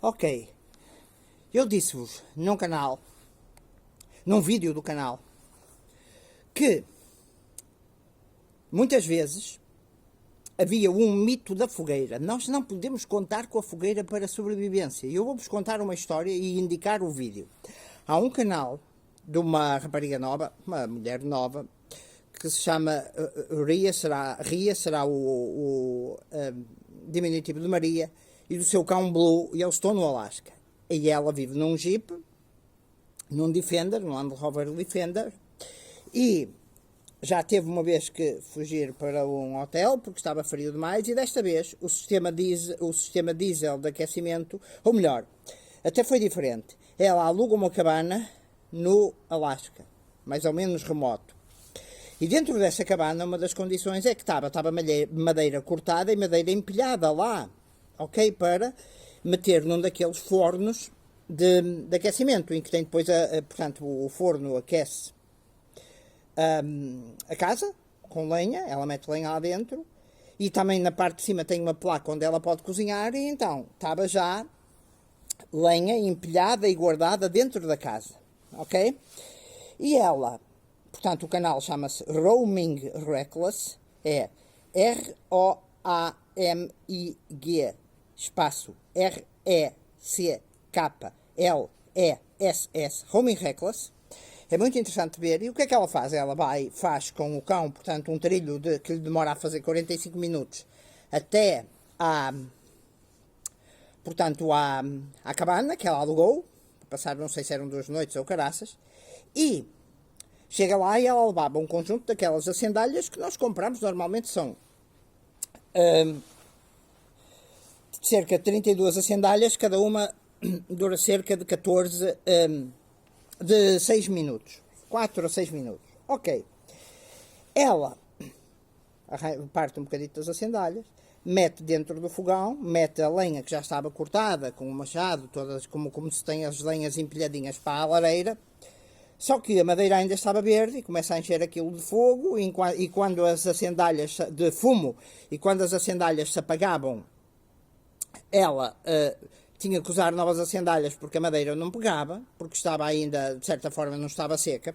Ok, eu disse-vos num canal, num vídeo do canal, que muitas vezes havia um mito da fogueira. Nós não podemos contar com a fogueira para a sobrevivência. Eu vou-vos contar uma história e indicar o vídeo. Há um canal de uma rapariga nova, uma mulher nova, que se chama Ria será o diminutivo de Maria, e do seu cão Blue, e eles estão no Alasca. E ela vive num Jeep, num Defender, num Land Rover Defender, e já teve uma vez que fugir para um hotel porque estava frio demais, e desta vez o sistema diesel de aquecimento, ou melhor, até foi diferente. Ela aluga uma cabana no Alasca, mais ou menos remoto. E dentro dessa cabana, uma das condições é que estava madeira cortada e madeira empilhada lá, ok? Para meter num daqueles fornos de aquecimento, em que tem depois, portanto, o forno aquece a casa com lenha, ela mete lenha lá dentro, e também na parte de cima tem uma placa onde ela pode cozinhar, e então estava já lenha empilhada e guardada dentro da casa, ok? E ela, portanto, o canal chama-se Roaming Reckless, é R-O-A-M-I-G espaço R-E-C-K-L-E-S-S, Roaming Reckless. É muito interessante ver. E o que é que ela faz? Ela faz com o cão, portanto, um trilho que lhe demora a fazer 45 minutos até portanto, à cabana que ela alugou. Passar, não sei se eram 2 noites ou caraças. E chega lá e ela levava um conjunto daquelas acendalhas que nós compramos. Normalmente são cerca de 32 acendalhas, cada uma dura cerca de 14 de 6 minutos, 4 a 6 minutos, ok. Ela parte um bocadinho das acendalhas, mete dentro do fogão, mete a lenha que já estava cortada com o machado, todas como se tem as lenhas empilhadinhas para a lareira, só que a madeira ainda estava verde e começa a encher aquilo de fogo, e quando as acendalhas de fumo, e quando as acendalhas se apagavam, ela tinha que usar novas acendalhas porque a madeira não pegava, porque estava ainda, de certa forma, não estava seca.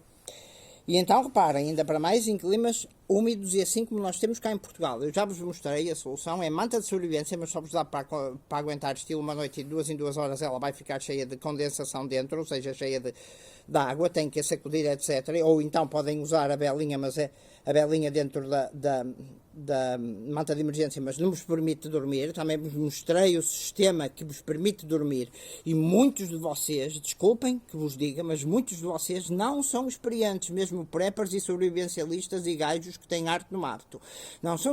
E então, reparem, ainda para mais em climas úmidos e assim como nós temos cá em Portugal. Eu já vos mostrei a solução, é manta de sobrevivência, mas só vos dá para aguentar estilo uma noite, e de 2 em 2 horas ela vai ficar cheia de condensação dentro, ou seja, cheia de água, tem que a sacudir, etc. Ou então podem usar a velinha, mas é a velinha dentro da manta de emergência, mas não vos permite dormir. Também vos mostrei o sistema que vos permite dormir, e muitos de vocês, desculpem que vos diga, mas muitos de vocês não são experientes, mesmo preppers e sobrevivencialistas e gajos que têm arte no mato. Não são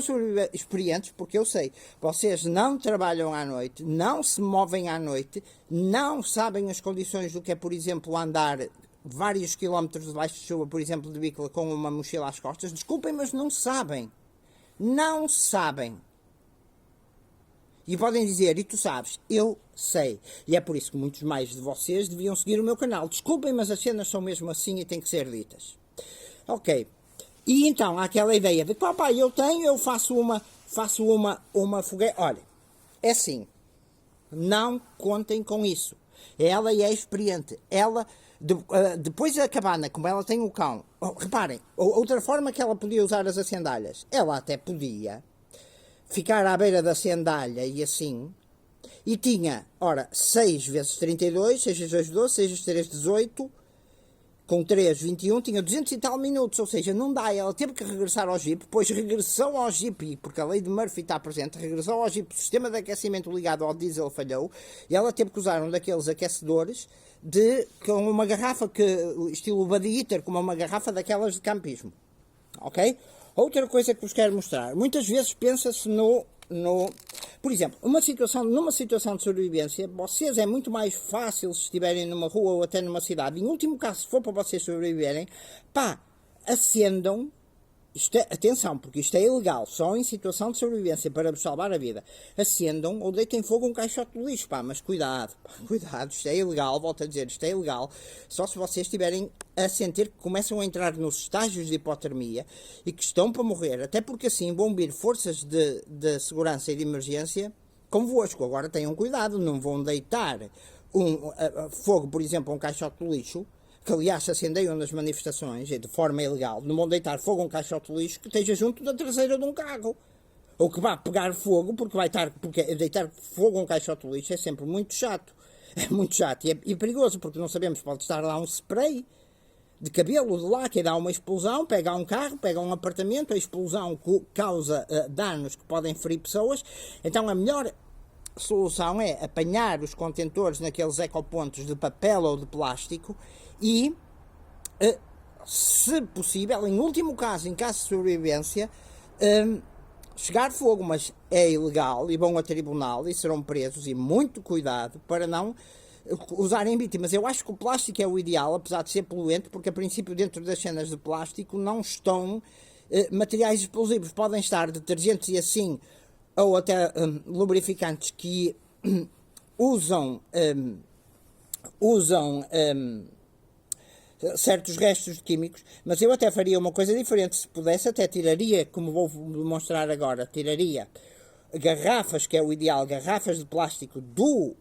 experientes, porque eu sei, vocês não trabalham à noite, não se movem à noite, não sabem as condições do que é, por exemplo, andar vários quilómetros debaixo de chuva, por exemplo, de bicicleta com uma mochila às costas. Desculpem, mas não sabem. Não sabem. E podem dizer, e tu sabes, eu sei. E é por isso que muitos mais de vocês deviam seguir o meu canal. Desculpem, mas as cenas são mesmo assim e têm que ser ditas. Ok. E então, há aquela ideia de, papai, eu faço uma fogueira. Olha, é assim. Não contem com isso. Ela é experiente. Ela, depois da cabana, como ela tem o cão, reparem, outra forma que ela podia usar as acendalhas, ela até podia ficar à beira da acendalha e assim, e tinha, ora, 6 vezes 32, 6 vezes 2, 12, 6 vezes 3, 18, com 3, 21, tinha 200 e tal minutos, ou seja, não dá. Ela teve que regressar ao Jeep, depois regressou ao Jeep, porque a lei de Murphy está presente, regressou ao Jeep, o sistema de aquecimento ligado ao diesel falhou, e ela teve que usar um daqueles aquecedores com uma garrafa, estilo Buddy Eater, com uma garrafa daquelas de campismo, ok? Outra coisa que vos quero mostrar, muitas vezes pensa-se por exemplo, numa situação de sobrevivência, vocês é muito mais fácil se estiverem numa rua ou até numa cidade. Em último caso, se for para vocês sobreviverem, acendam. Atenção, porque isto é ilegal, só em situação de sobrevivência, para vos salvar a vida. Acendam ou deitem fogo a um caixote de lixo, mas cuidado, cuidado, isto é ilegal, volto a dizer, isto é ilegal, só se vocês estiverem a sentir que começam a entrar nos estágios de hipotermia e que estão para morrer, até porque assim vão vir forças de segurança e de emergência convosco. Agora tenham cuidado, não vão deitar fogo, por exemplo, a um caixote de lixo, que aliás se acendeiam nas manifestações de forma ilegal. Não vão deitar fogo a um caixote de lixo que esteja junto da traseira de um carro. Ou que vá pegar fogo, porque vai estar. Porque deitar fogo a um caixote de lixo é sempre muito chato. É muito chato e perigoso, porque não sabemos, pode estar lá um spray de cabelo de lá que dá uma explosão, pega um carro, pega um apartamento, a explosão causa danos que podem ferir pessoas. Então a melhor solução é apanhar os contentores naqueles ecopontos de papel ou de plástico e, se possível, em último caso, em caso de sobrevivência, chegar fogo, mas é ilegal e vão a tribunal e serão presos, e muito cuidado para não usarem vítimas. Eu acho que o plástico é o ideal, apesar de ser poluente, porque a princípio dentro das cenas de plástico não estão materiais explosivos. Podem estar detergentes e assim, ou até lubrificantes que usam certos restos de químicos, mas eu até faria uma coisa diferente. Se pudesse, até tiraria, como vou demonstrar agora, tiraria garrafas, que é o ideal, garrafas de plástico do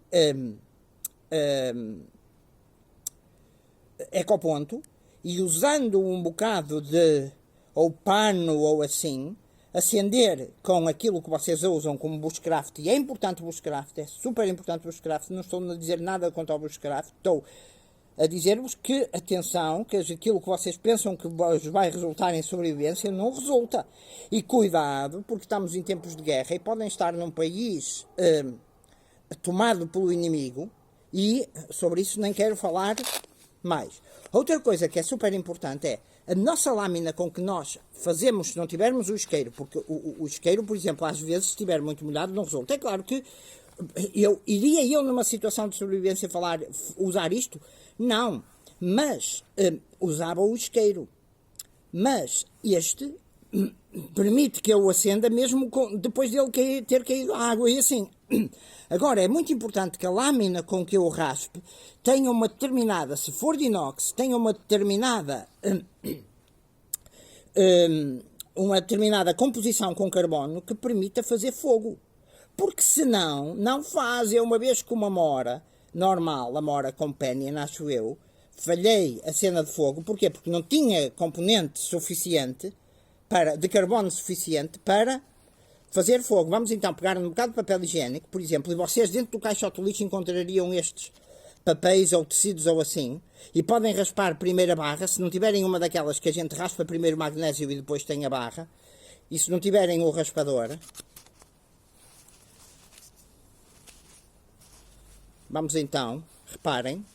ecoponto, e usando um bocado de ou pano ou assim, acender com aquilo que vocês usam como bushcraft. E é importante o bushcraft, é super importante o bushcraft. Não estou a dizer nada contra o bushcraft, estou a dizer-vos que, atenção, que aquilo que vocês pensam que vai resultar em sobrevivência não resulta. E cuidado, porque estamos em tempos de guerra e podem estar num país tomado pelo inimigo, e sobre isso nem quero falar mais. Outra coisa que é super importante é a nossa lâmina com que nós fazemos, se não tivermos o isqueiro, porque o isqueiro, por exemplo, às vezes, se estiver muito molhado, não resulta. É claro que iria numa situação de sobrevivência usar isto? Não, mas usava o isqueiro. Mas este permite que eu o acenda mesmo depois dele ter caído a água e assim. Agora, é muito importante que a lâmina com que eu raspe tenha uma determinada, se for de inox, tenha uma determinada composição com carbono que permita fazer fogo. Porque senão, não faz. Eu uma vez com uma mora normal, a mora companion, acho eu, falhei a cena de fogo. Porquê? Porque não tinha componente suficiente, de carbono suficiente para fazer fogo. Vamos então pegar um bocado de papel higiênico, por exemplo, e vocês dentro do caixote de lixo encontrariam estes papéis ou tecidos ou assim, e podem raspar primeiro a barra. Se não tiverem uma daquelas que a gente raspa primeiro o magnésio e depois tem a barra, e se não tiverem o raspador, vamos então, reparem,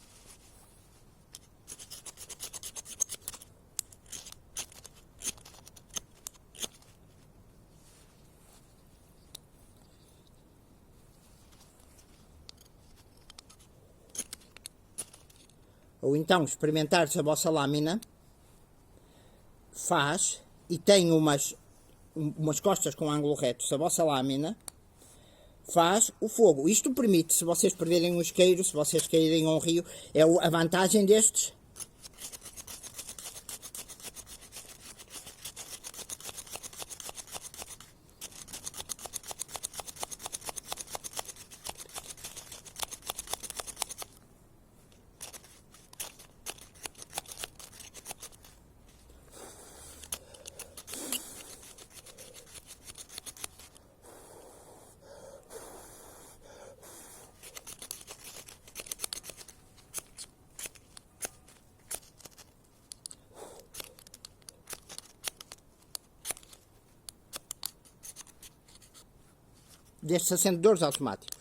ou então experimentar se a vossa lâmina faz e tem umas costas com ângulo reto, se a vossa lâmina faz o fogo. Isto permite, se vocês perderem um isqueiro, se vocês caírem a um rio, é a vantagem destes. Destes acendedores automáticos.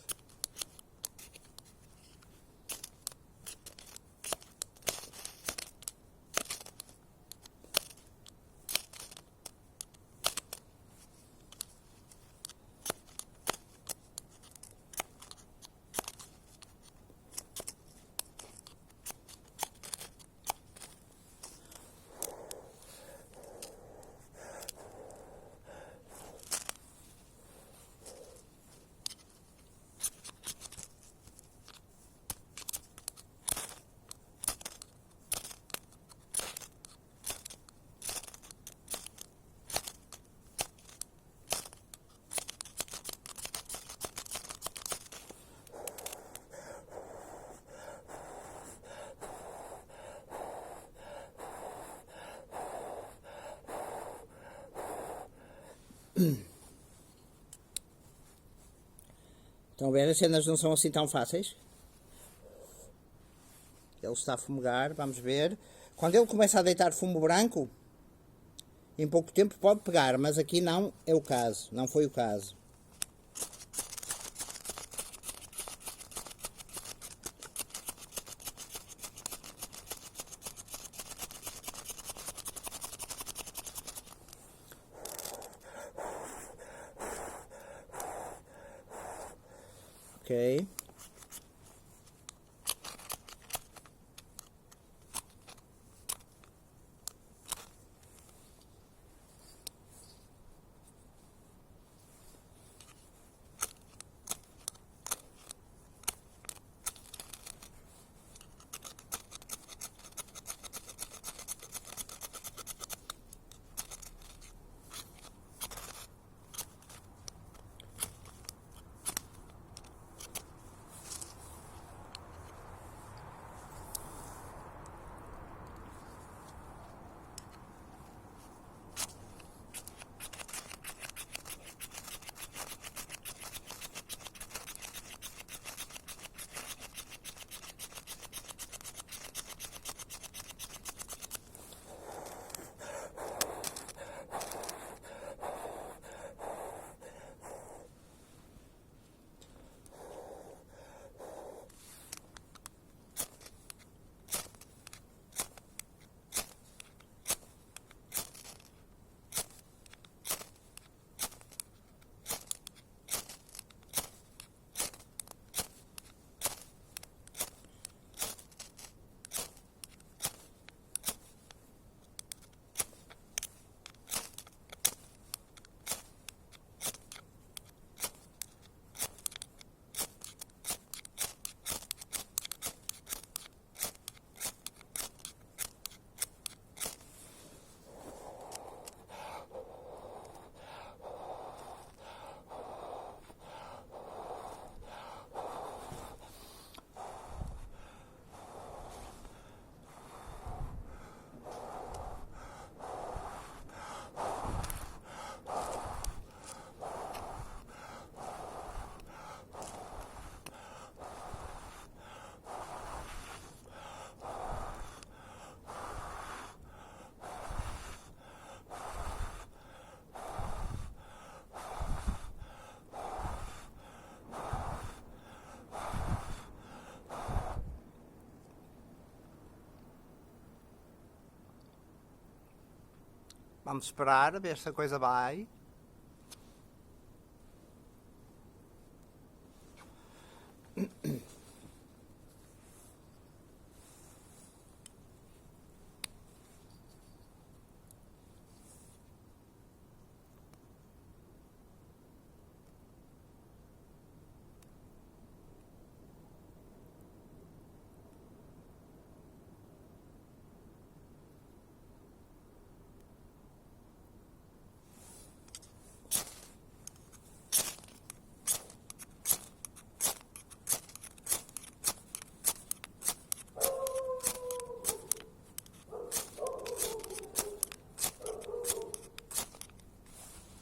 Estão a ver? As cenas não são assim tão fáceis. Ele está a fumegar, vamos ver. Quando ele começa a deitar fumo branco, em pouco tempo pode pegar, mas aqui não é o caso, não foi o caso. Ok. Vamos esperar a ver se a coisa vai.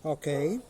Ok.